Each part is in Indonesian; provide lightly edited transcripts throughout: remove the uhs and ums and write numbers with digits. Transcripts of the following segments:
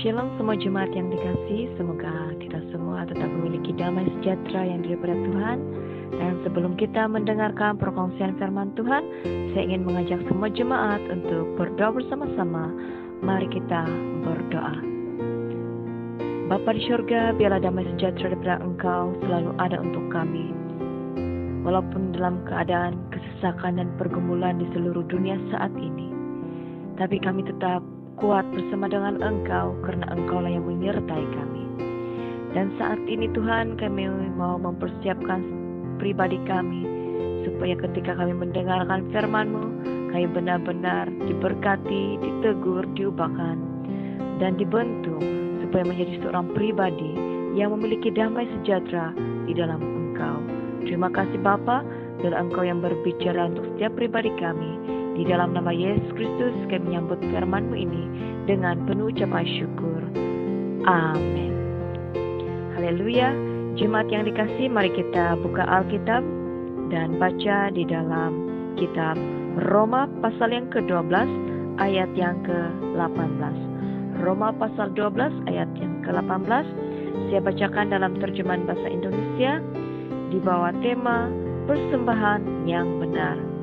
Shalom semua jemaat yang dikasihi, semoga kita semua tetap memiliki damai sejahtera yang daripada Tuhan. Dan sebelum kita mendengarkan perkongsian firman Tuhan, saya ingin mengajak semua jemaat untuk berdoa bersama-sama. Mari kita berdoa. Bapa di surga, biarlah damai sejahtera daripada Engkau selalu ada untuk kami. Walaupun dalam keadaan kesesakan dan pergumulan di seluruh dunia saat ini, tapi kami tetap kuat bersama dengan Engkau karena Engkaulah yang menyertai kami. Dan saat ini Tuhan, kami mau mempersiapkan pribadi kami supaya ketika kami mendengarkan firman-Mu, kami benar-benar diberkati, ditegur, diubahkan dan dibentuk supaya menjadi seorang pribadi yang memiliki damai sejahtera di dalam Engkau. Terima kasih Bapa, biarlah Engkau yang berbicara untuk setiap pribadi kami. Di dalam nama Yesus Kristus kami menyambut firman-Mu ini dengan penuh ucapan syukur. Amin. Haleluya. Jemaat yang dikasihi, mari kita buka Alkitab dan baca di dalam kitab Roma pasal yang ke-12 ayat yang ke-18. Roma pasal 12 ayat yang ke-18. Saya bacakan dalam terjemahan bahasa Indonesia di bawah tema persembahan yang benar.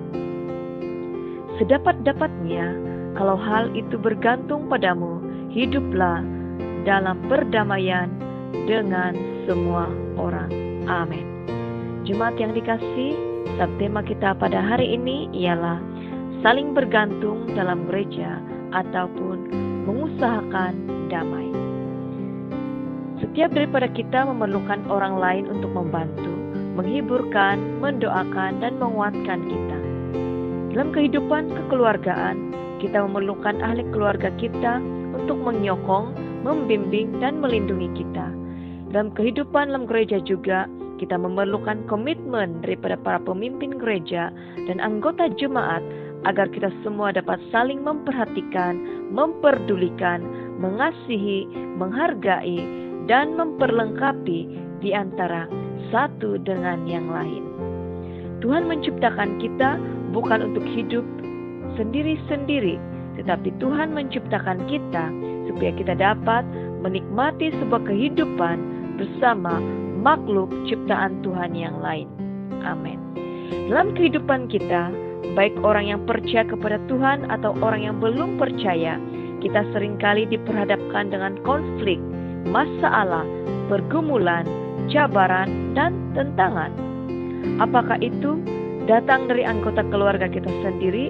Sedapat-dapatnya, kalau hal itu bergantung padamu, hiduplah dalam perdamaian dengan semua orang. Amin. Jemaat yang dikasihi, subtema kita pada hari ini ialah saling bergantung dalam gereja ataupun mengusahakan damai. Setiap daripada kita memerlukan orang lain untuk membantu, menghiburkan, mendoakan, dan menguatkan kita. Dalam kehidupan kekeluargaan, kita memerlukan ahli keluarga kita untuk menyokong, membimbing, dan melindungi kita. Dalam kehidupan dalam gereja juga, kita memerlukan komitmen daripada para pemimpin gereja dan anggota jemaat agar kita semua dapat saling memperhatikan, memperdulikan, mengasihi, menghargai, dan memperlengkapi di antara satu dengan yang lain. Tuhan menciptakan kita bukan untuk hidup sendiri-sendiri, tetapi Tuhan menciptakan kita supaya kita dapat menikmati sebuah kehidupan bersama makhluk ciptaan Tuhan yang lain. Amin. Dalam kehidupan kita, baik orang yang percaya kepada Tuhan atau orang yang belum percaya, kita seringkali diperhadapkan dengan konflik, masalah, pergumulan, cabaran, dan tantangan. Apakah itu datang dari anggota keluarga kita sendiri,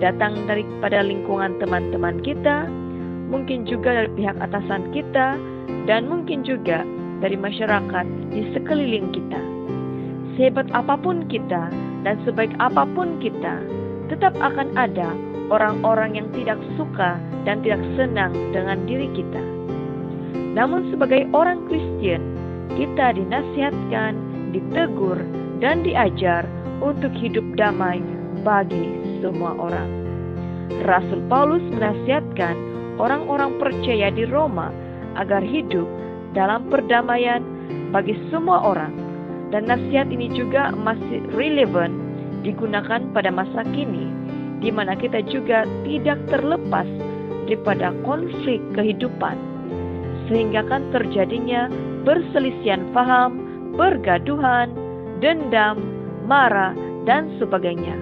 datang daripada lingkungan teman-teman kita, mungkin juga dari pihak atasan kita, dan mungkin juga dari masyarakat di sekeliling kita. Sehebat apapun kita dan sebaik apapun kita, tetap akan ada orang-orang yang tidak suka dan tidak senang dengan diri kita. Namun sebagai orang Kristen, kita dinasihatkan, ditegur, dan diajar untuk hidup damai bagi semua orang. Rasul Paulus menasihatkan orang-orang percaya di Roma agar hidup dalam perdamaian bagi semua orang. Dan nasihat ini juga masih relevan digunakan pada masa kini, di mana kita juga tidak terlepas daripada konflik kehidupan, sehingga kan terjadinya perselisihan paham, pergaduhan, dendam, marah, dan sebagainya.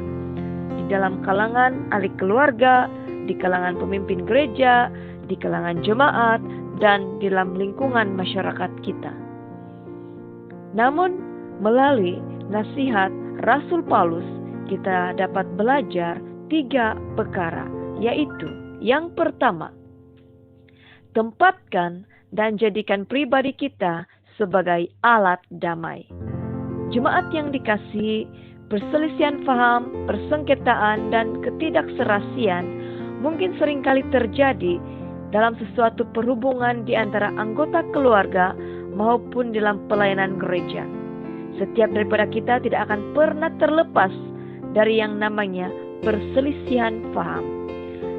Di dalam kalangan ahli keluarga, di kalangan pemimpin gereja, di kalangan jemaat, dan di dalam lingkungan masyarakat kita. Namun, melalui nasihat Rasul Paulus, kita dapat belajar 3 perkara, yaitu yang pertama, tempatkan dan jadikan pribadi kita sebagai alat damai. Jemaat yang dikasihi, perselisihan paham, persengketaan, dan ketidakserasian mungkin seringkali terjadi dalam sesuatu perhubungan di antara anggota keluarga maupun dalam pelayanan gereja. Setiap daripada kita tidak akan pernah terlepas dari yang namanya perselisihan paham.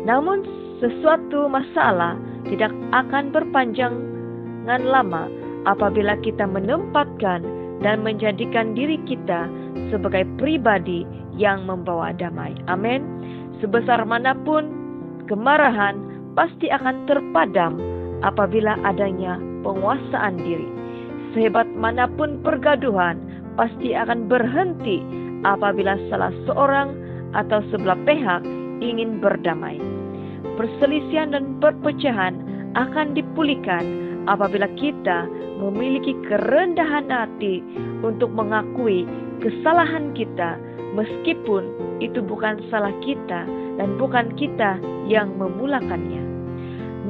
Namun sesuatu masalah tidak akan berpanjangan lama apabila kita menempatkan dan menjadikan diri kita sebagai pribadi yang membawa damai. Amin. Sebesar manapun kemarahan pasti akan terpadam apabila adanya penguasaan diri. Sehebat manapun pergaduhan, pasti akan berhenti apabila salah seorang atau sebelah pihak ingin berdamai. Perselisihan dan perpecahan akan dipulihkan apabila kita memiliki kerendahan hati untuk mengakui kesalahan kita, meskipun itu bukan salah kita dan bukan kita yang memulakannya.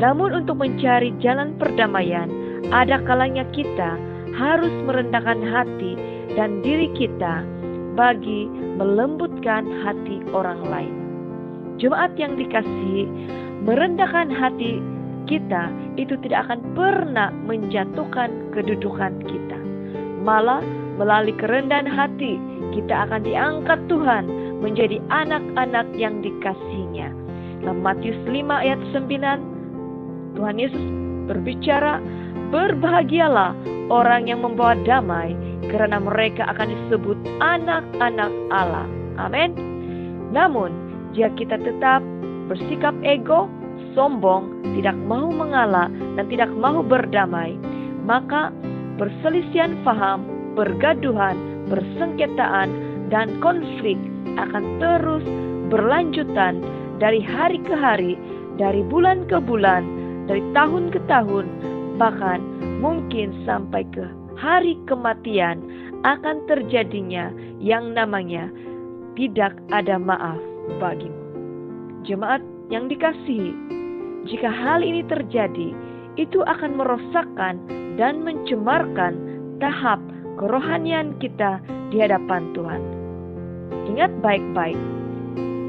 Namun untuk mencari jalan perdamaian, ada kalanya kita harus merendahkan hati dan diri kita bagi melembutkan hati orang lain. Jemaat yang dikasihi, merendahkan hati kita itu tidak akan pernah menjatuhkan kedudukan kita. Malah melalui kerendahan hati, kita akan diangkat Tuhan menjadi anak-anak yang dikasihinya. Dalam Matius 5 ayat 9, Tuhan Yesus berbicara, "Berbahagialah orang yang membawa damai, karena mereka akan disebut anak-anak Allah." Amin. Namun, jika kita tetap bersikap ego, sombong, tidak mau mengalah, dan tidak mau berdamai, maka perselisihan paham, pergaduhan, persengketaan, dan konflik akan terus berlanjutan dari hari ke hari, dari bulan ke bulan, dari tahun ke tahun, bahkan mungkin sampai ke hari kematian akan terjadinya yang namanya tidak ada maaf bagimu. Jemaat yang dikasihi, jika hal ini terjadi, itu akan merosakkan dan mencemarkan tahap kerohanian kita di hadapan Tuhan. Ingat baik-baik,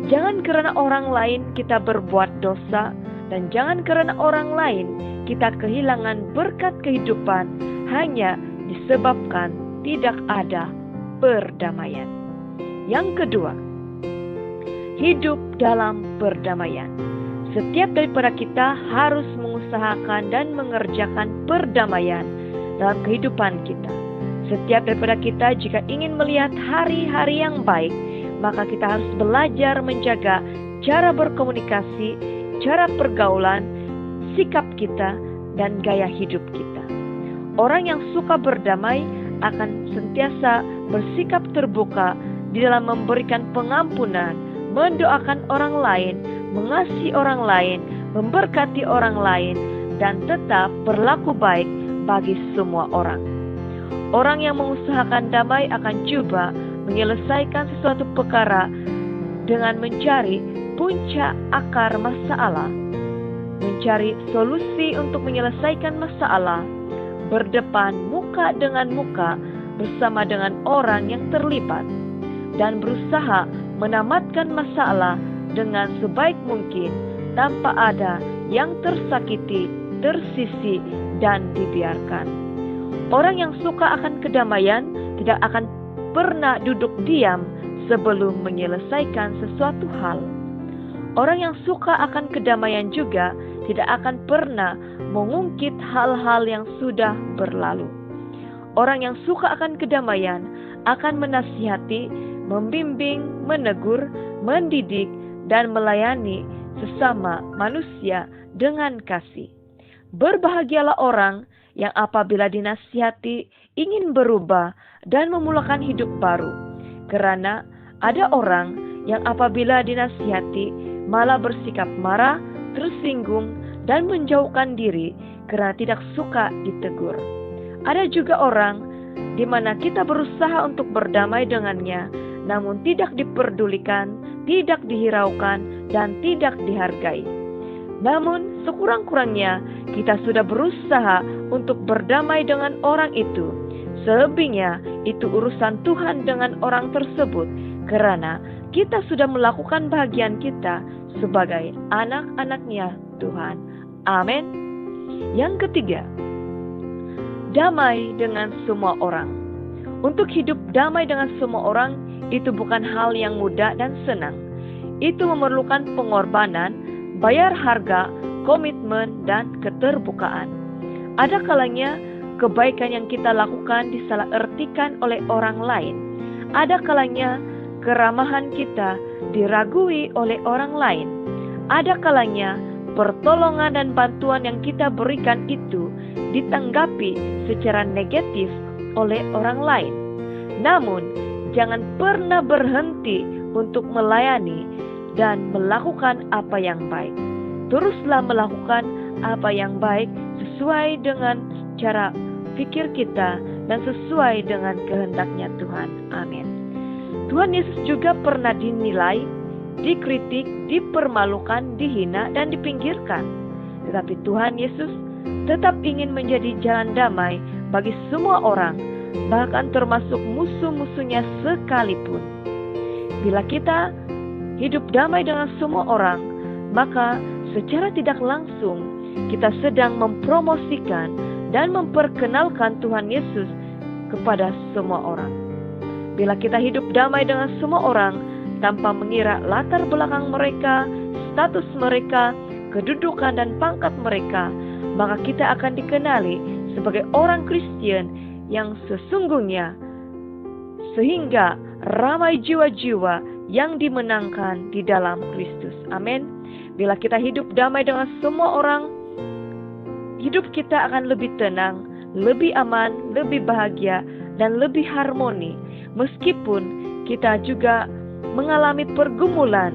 jangan karena orang lain kita berbuat dosa, dan jangan karena orang lain kita kehilangan berkat kehidupan hanya disebabkan tidak ada perdamaian. Yang kedua, hidup dalam perdamaian. Setiap daripada kita harus mengusahakan dan mengerjakan perdamaian dalam kehidupan kita. Setiap daripada kita jika ingin melihat hari-hari yang baik, maka kita harus belajar menjaga cara berkomunikasi, cara pergaulan, sikap kita, dan gaya hidup kita. Orang yang suka berdamai akan sentiasa bersikap terbuka di dalam memberikan pengampunan, mendoakan orang lain, mengasihi orang lain, memberkati orang lain, dan tetap berlaku baik bagi semua orang. Orang yang mengusahakan damai akan coba menyelesaikan sesuatu perkara dengan mencari puncak akar masalah, mencari solusi untuk menyelesaikan masalah, berdepan muka dengan muka bersama dengan orang yang terlibat, dan berusaha menamatkan masalah dengan sebaik mungkin tanpa ada yang tersakiti, tersisih, dan dibiarkan. Orang yang suka akan kedamaian tidak akan pernah duduk diam sebelum menyelesaikan sesuatu hal. Orang yang suka akan kedamaian juga tidak akan pernah mengungkit hal-hal yang sudah berlalu. Orang yang suka akan kedamaian akan menasihati, membimbing, menegur, mendidik, dan melayani sesama manusia dengan kasih. Berbahagialah orang yang apabila dinasihati ingin berubah dan memulakan hidup baru. Karena ada orang yang apabila dinasihati malah bersikap marah, tersinggung, dan menjauhkan diri karena tidak suka ditegur. Ada juga orang di mana kita berusaha untuk berdamai dengannya, namun tidak diperdulikan, tidak dihiraukan, dan tidak dihargai. Namun sekurang-kurangnya kita sudah berusaha untuk berdamai dengan orang itu. Selebihnya itu urusan Tuhan dengan orang tersebut, karena kita sudah melakukan bagian kita sebagai anak-anaknya Tuhan. Amin. Yang ketiga, damai dengan semua orang. Untuk hidup damai dengan semua orang itu bukan hal yang mudah dan senang. Itu memerlukan pengorbanan, bayar harga, komitmen, dan keterbukaan. Ada kalanya kebaikan yang kita lakukan disalahartikan oleh orang lain. Ada kalanya keramahan kita diragui oleh orang lain. Ada kalanya pertolongan dan bantuan yang kita berikan itu ditanggapi secara negatif oleh orang lain. Namun, jangan pernah berhenti untuk melayani dan melakukan apa yang baik. Teruslah melakukan apa yang baik sesuai dengan cara pikir kita dan sesuai dengan kehendaknya Tuhan. Amin. Tuhan Yesus juga pernah dinilai, dikritik, dipermalukan, dihina, dan dipinggirkan. Tetapi Tuhan Yesus tetap ingin menjadi jalan damai bagi semua orang, bahkan termasuk musuh-musuhnya sekalipun. Bila kita hidup damai dengan semua orang, maka secara tidak langsung kita sedang mempromosikan dan memperkenalkan Tuhan Yesus kepada semua orang. Bila kita hidup damai dengan semua orang tanpa mengira latar belakang mereka, status mereka, kedudukan dan pangkat mereka, maka kita akan dikenali sebagai orang Kristen yang sesungguhnya, sehingga ramai jiwa-jiwa yang dimenangkan di dalam Kristus. Amin. Bila kita hidup damai dengan semua orang, hidup kita akan lebih tenang, lebih aman, lebih bahagia, dan lebih harmoni. Meskipun kita juga mengalami pergumulan,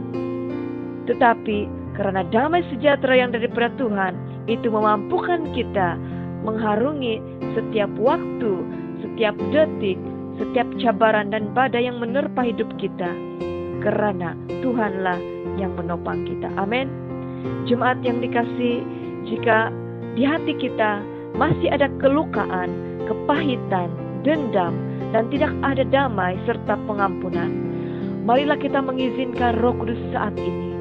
tetapi karena damai sejahtera yang daripada Tuhan, itu memampukan kita mengharungi setiap waktu, setiap detik, setiap cabaran dan badai yang menerpa hidup kita, karena Tuhanlah yang menopang kita. Amin. Jemaat yang dikasihi, jika di hati kita masih ada kelukaan, kepahitan, dendam, dan tidak ada damai serta pengampunan, marilah kita mengizinkan Roh Kudus saat ini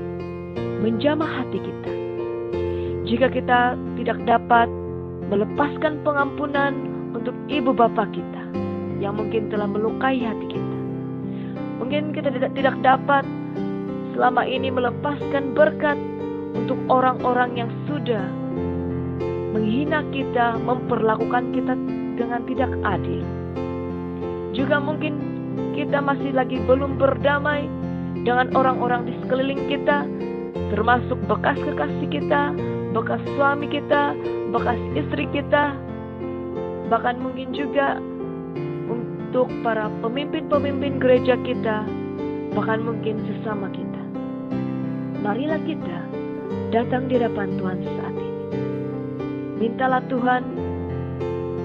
menjamah hati kita. Jika kita tidak dapat melepaskan pengampunan untuk ibu bapa kita yang mungkin telah melukai hati kita, mungkin kita tidak dapat selama ini melepaskan berkat untuk orang-orang yang sudah menghina kita, memperlakukan kita dengan tidak adil. Juga mungkin kita masih lagi belum berdamai dengan orang-orang di sekeliling kita, termasuk bekas kekasih kita, bekas suami kita, bekas istri kita, bahkan mungkin juga untuk para pemimpin-pemimpin gereja kita, bahkan mungkin sesama kita. Marilah kita datang di hadapan Tuhan saat ini. Mintalah Tuhan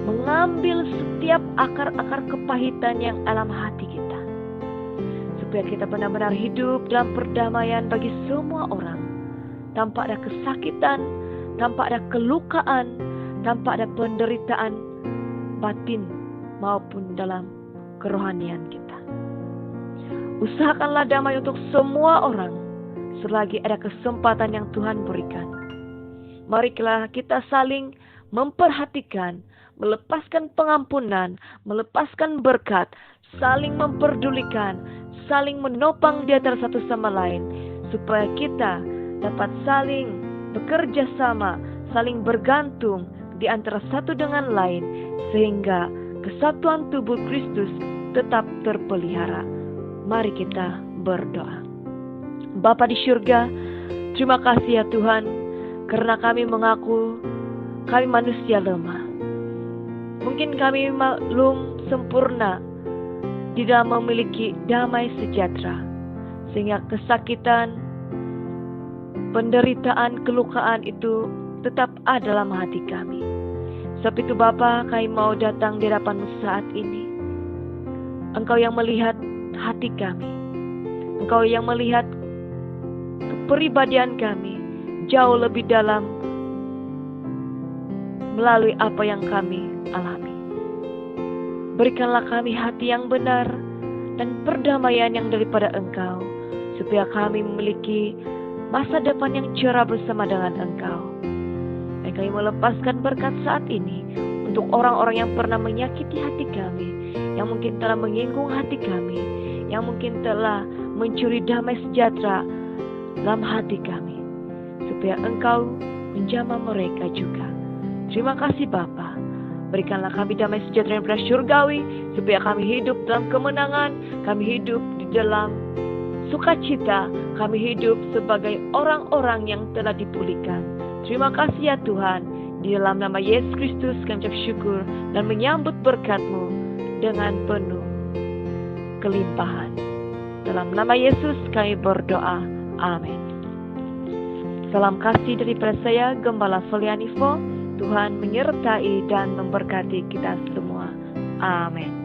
mengambil setiap akar-akar kepahitan yang dalam hati kita, supaya kita benar-benar hidup dalam perdamaian bagi semua orang, tanpa ada kesakitan, tanpa ada kelukaan, tanpa ada penderitaan batin maupun dalam kerohanian kita. Usahakanlah damai untuk semua orang selagi ada kesempatan yang Tuhan berikan. Marilah kita saling memperhatikan, melepaskan pengampunan, melepaskan berkat, saling memperdulikan, saling menopang di antara satu sama lain, supaya kita dapat saling bekerja sama, saling bergantung di antara satu dengan lain, sehingga kesatuan tubuh Kristus tetap terpelihara. Mari kita berdoa. Bapa di surga, terima kasih ya Tuhan, karena kami mengaku kami manusia lemah. Mungkin kami belum sempurna di dalam memiliki damai sejahtera, sehingga kesakitan, penderitaan, kelukaan itu tetap ada dalam hati kami. Sebab itu Bapa, kami mau datang di hadapan-Mu saat ini. Engkau yang melihat hati kami, Engkau yang melihat kepribadian kami jauh lebih dalam melalui apa yang kami alami. Berikanlah kami hati yang benar dan perdamaian yang daripada Engkau, supaya kami memiliki masa depan yang cerah bersama dengan Engkau. Dan kami melepaskan berkat saat ini untuk orang-orang yang pernah menyakiti hati kami, yang mungkin telah menyinggung hati kami, yang mungkin telah mencuri damai sejahtera dalam hati kami, supaya Engkau menjamah mereka juga. Terima kasih Bapa. Berikanlah kami damai sejahtera yang surgawi, supaya kami hidup dalam kemenangan, kami hidup di dalam sukacita, kami hidup sebagai orang-orang yang telah dipulihkan. Terima kasih ya Tuhan. Di dalam nama Yesus Kristus kami ucap syukur dan menyambut berkat-Mu dengan penuh kelimpahan. Dalam nama Yesus kami berdoa. Amin. Salam kasih daripada saya, Gembala Solianifo. Tuhan menyertai dan memberkati kita semua. Amin.